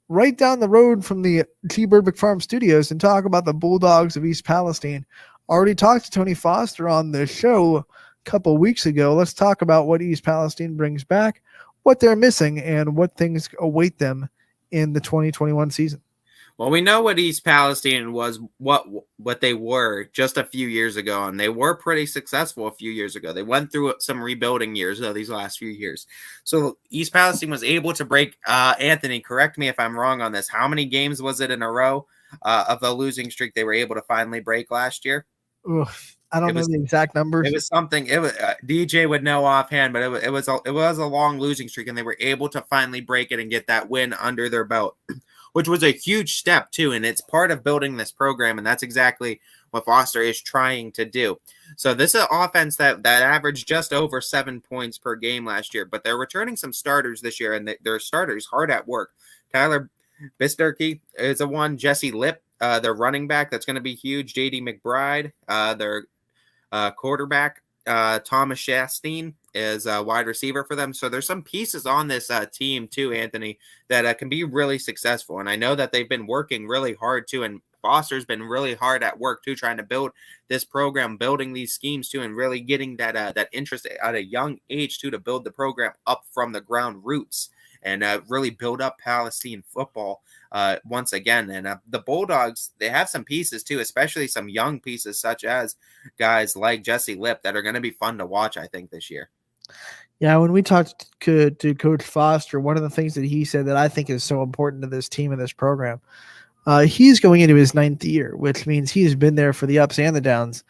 right down the road from the T. Burbick Farm Studios and talk about the Bulldogs of East Palestine. Already talked to Tony Foster on the show a couple weeks ago. Let's talk about what East Palestine brings back, what they're missing, and what things await them in the 2021 season. Well, we know what East Palestine was, what they were just a few years ago, and they were pretty successful a few years ago. They went through some rebuilding years, though, these last few years. So East Palestine was able to break, Anthony, correct me if I'm wrong on this. How many games was it in a row of the losing streak they were able to finally break last year? Ugh, I don't know the exact numbers. It was something. It was DJ would know offhand, but it was a long losing streak, and they were able to finally break it and get that win under their belt, which was a huge step too. And it's part of building this program, and that's exactly what Foster is trying to do. So this is an offense that averaged just over 7 points per game last year, but they're returning some starters this year, and their starters hard at work. Tyler Bisterkey is a one. Jesse Lipp, their running back, that's going to be huge. JD McBride, their quarterback, Thomas Shastine is a wide receiver for them. So there's some pieces on this team too, Anthony, that can be really successful. And I know that they've been working really hard too. And Foster's been really hard at work too, trying to build this program, building these schemes too, and really getting that interest at a young age too, to build the program up from the ground roots and really build up Palestine football once again. And the Bulldogs, they have some pieces too, especially some young pieces such as guys like Jesse Lipp that are going to be fun to watch, I think, this year. Yeah, when we talked to Coach Foster, one of the things that he said that I think is so important to this team and this program, he's going into his 9th year, which means he's been there for the ups and the downs.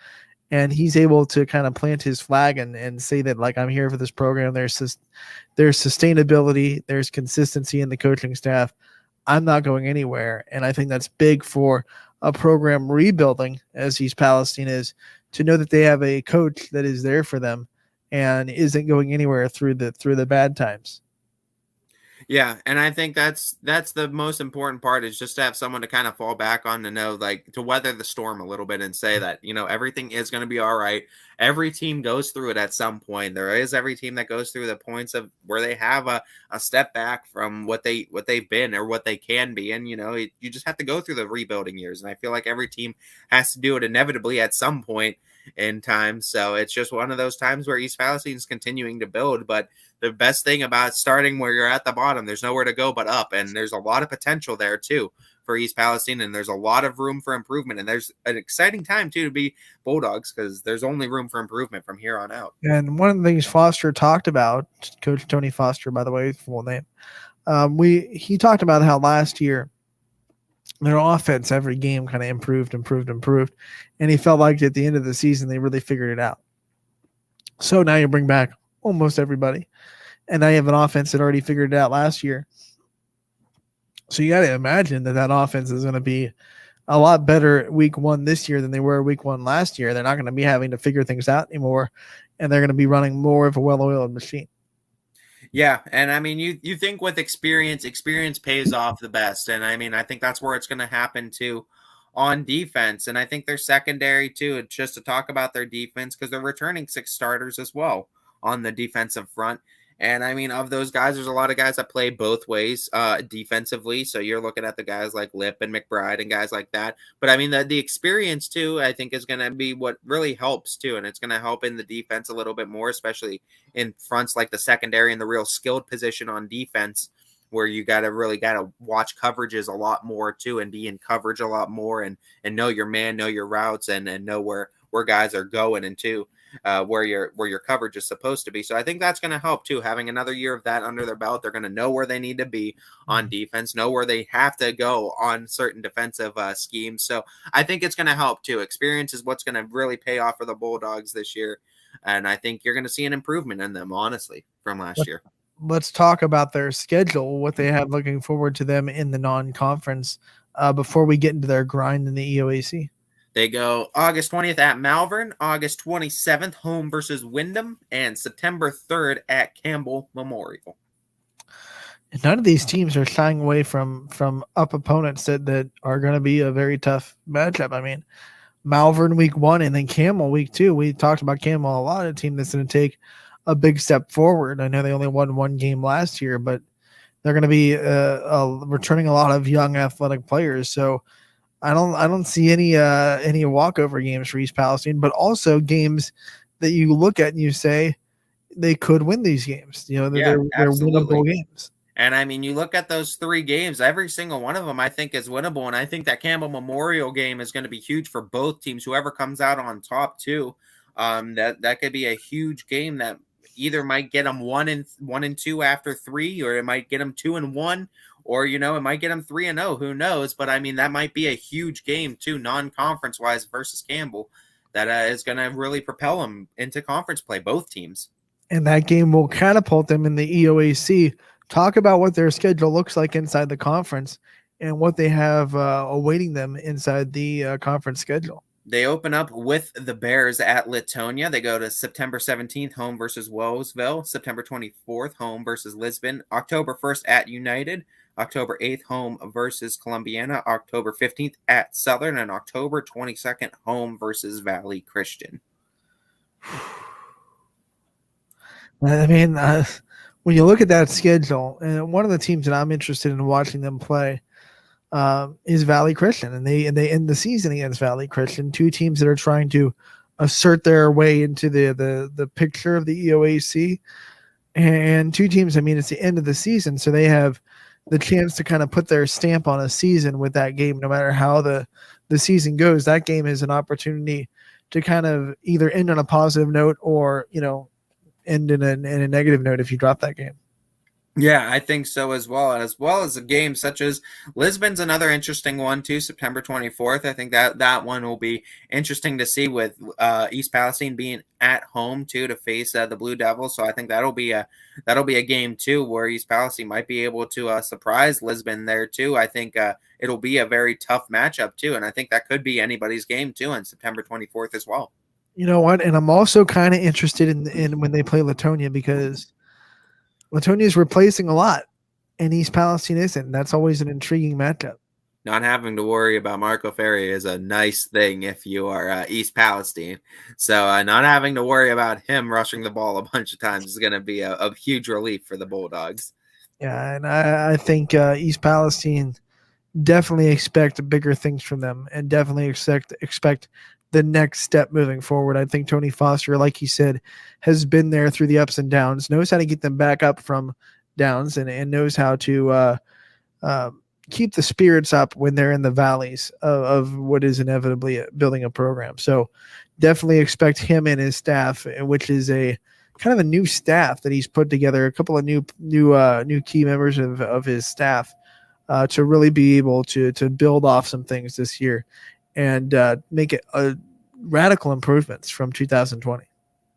And he's able to kind of plant his flag and say that, like, I'm here for this program. There's sustainability, there's consistency in the coaching staff. I'm not going anywhere. And I think that's big for a program rebuilding, as East Palestine is, to know that they have a coach that is there for them and isn't going anywhere through the bad times. Yeah, and I think that's the most important part, is just to have someone to kind of fall back on, to know, like, to weather the storm a little bit and say that, everything is going to be all right. Every team goes through it at some point. There is every team that goes through the points of where they have a step back from what they've been or what they can be. And, you just have to go through the rebuilding years. And I feel like every team has to do it inevitably at some point in time. So it's just one of those times where East Palestine is continuing to build. But the best thing about starting where you're at the bottom, there's nowhere to go but up. And there's a lot of potential there too for East Palestine, and there's a lot of room for improvement. And there's an exciting time too to be Bulldogs, because there's only room for improvement from here on out. And one of the things Foster talked about, Coach Tony Foster, by the way, full name, he talked about how last year their offense every game kind of improved. And he felt like at the end of the season, they really figured it out. So now you bring back almost everybody, and now you have an offense that already figured it out last year. So you got to imagine that offense is going to be a lot better week one this year than they were week one last year. They're not going to be having to figure things out anymore, and they're going to be running more of a well-oiled machine. Yeah, and I mean, you think with experience pays off the best. And I mean, I think that's where it's going to happen too on defense. And I think their secondary too, just to talk about their defense, because they're returning 6 starters as well on the defensive front. And I mean, of those guys, there's a lot of guys that play both ways defensively. So you're looking at the guys like Lipp and McBride and guys like that. But I mean, the experience too, I think, is going to be what really helps too. And it's going to help in the defense a little bit more, especially in fronts like the secondary and the real skilled position on defense, where you got to watch coverages a lot more too, and be in coverage a lot more, and know your man, know your routes, and know where guys are going into. Where your coverage is supposed to be. So I think that's going to help too, having another year of that under their belt. They're going to know where they need to be on defense, know where they have to go on certain defensive schemes. So I think it's going to help too. Experience is what's going to really pay off for the Bulldogs this year. And I think you're going to see an improvement in them, honestly, from last year. Let's talk about their schedule, what they have looking forward to them in the non-conference before we get into their grind in the EOAC. They go August 20th at Malvern, August 27th home versus Wyndham, and September 3rd at Campbell Memorial. And none of these teams are shying away from up opponents that are going to be a very tough matchup. I mean, Malvern week 1 and then Campbell week 2. We talked about Campbell a lot, a team that's going to take a big step forward. I know they only won 1 game last year, but They're going to be returning a lot of young athletic players. So I don't see any walkover games for East Palestine, but also games that you look at and you say they could win these games. You know, Yeah, they're winnable absolutely. games. And I mean, you look at those 3 games, every single one of them I think is winnable. And I think that Campbell Memorial game is going to be huge for both teams, whoever comes out on top, too. That could be a huge game that either might get them 1-2 after 3, or it might get them 2-1, or it might get them 3-0. Who knows? But I mean, that might be a huge game, too, non-conference wise versus Campbell, that is going to really propel them into conference play, both teams. And that game will catapult them in the EOAC. Talk about what their schedule looks like inside the conference and what they have awaiting them inside the conference schedule. They open up with the Bears at Latonia. They go to September 17th, home versus Wowesville. September 24th, home versus Lisbon. October 1st at United. October 8th, home versus Columbiana. October 15th at Southern. And October 22nd, home versus Valley Christian. I mean, when you look at that schedule, and one of the teams that I'm interested in watching them play is Valley Christian, and they end the season against Valley Christian, two teams that are trying to assert their way into the picture of the EOAC, and two teams. I mean, it's the end of the season, so they have the chance to kind of put their stamp on a season with that game. No matter how the season goes, that game is an opportunity to kind of either end on a positive note or end in a negative note if you drop that game. Yeah, I think so as well as a game such as Lisbon's another interesting one too. September 24th. I think that one will be interesting to see with East Palestine being at home too to face the Blue Devils. So I think that'll be a game too where East Palestine might be able to surprise Lisbon there too. I think it'll be a very tough matchup too, and I think that could be anybody's game too on September 24th as well. You know what? And I'm also kind of interested in when they play Latonia, because Latonia is replacing a lot, and East Palestine isn't. That's always an intriguing matchup. Not having to worry about Marco Ferri is a nice thing if you are East Palestine. So not having to worry about him rushing the ball a bunch of times is going to be a huge relief for the Bulldogs. Yeah, and I think East Palestine definitely expect bigger things from them, and definitely expect the next step moving forward. I think Tony Foster, like he said, has been there through the ups and downs, knows how to get them back up from downs, and knows how to keep the spirits up when they're in the valleys of what is inevitably building a program. So definitely expect him and his staff, which is a kind of a new staff that he's put together, a couple of new key members of his staff, to really be able to build off some things this year and make it radical improvements from 2020.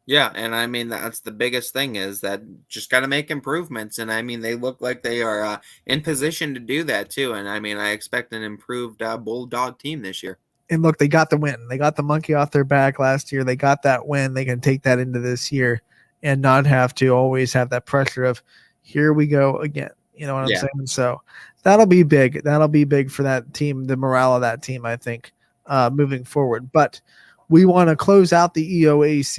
Yeah, and I mean that's the biggest thing is that just got to make improvements, and I mean they look like they are in position to do that too. And I mean I expect an improved Bulldog team this year. And look, they got the win. They got the monkey off their back last year. They got that win. They can take that into this year and not have to always have that pressure of here we go again. You know what I'm saying? So that'll be big. That'll be big for that team, the morale of that team, I think, moving forward. But we want to close out the EOAC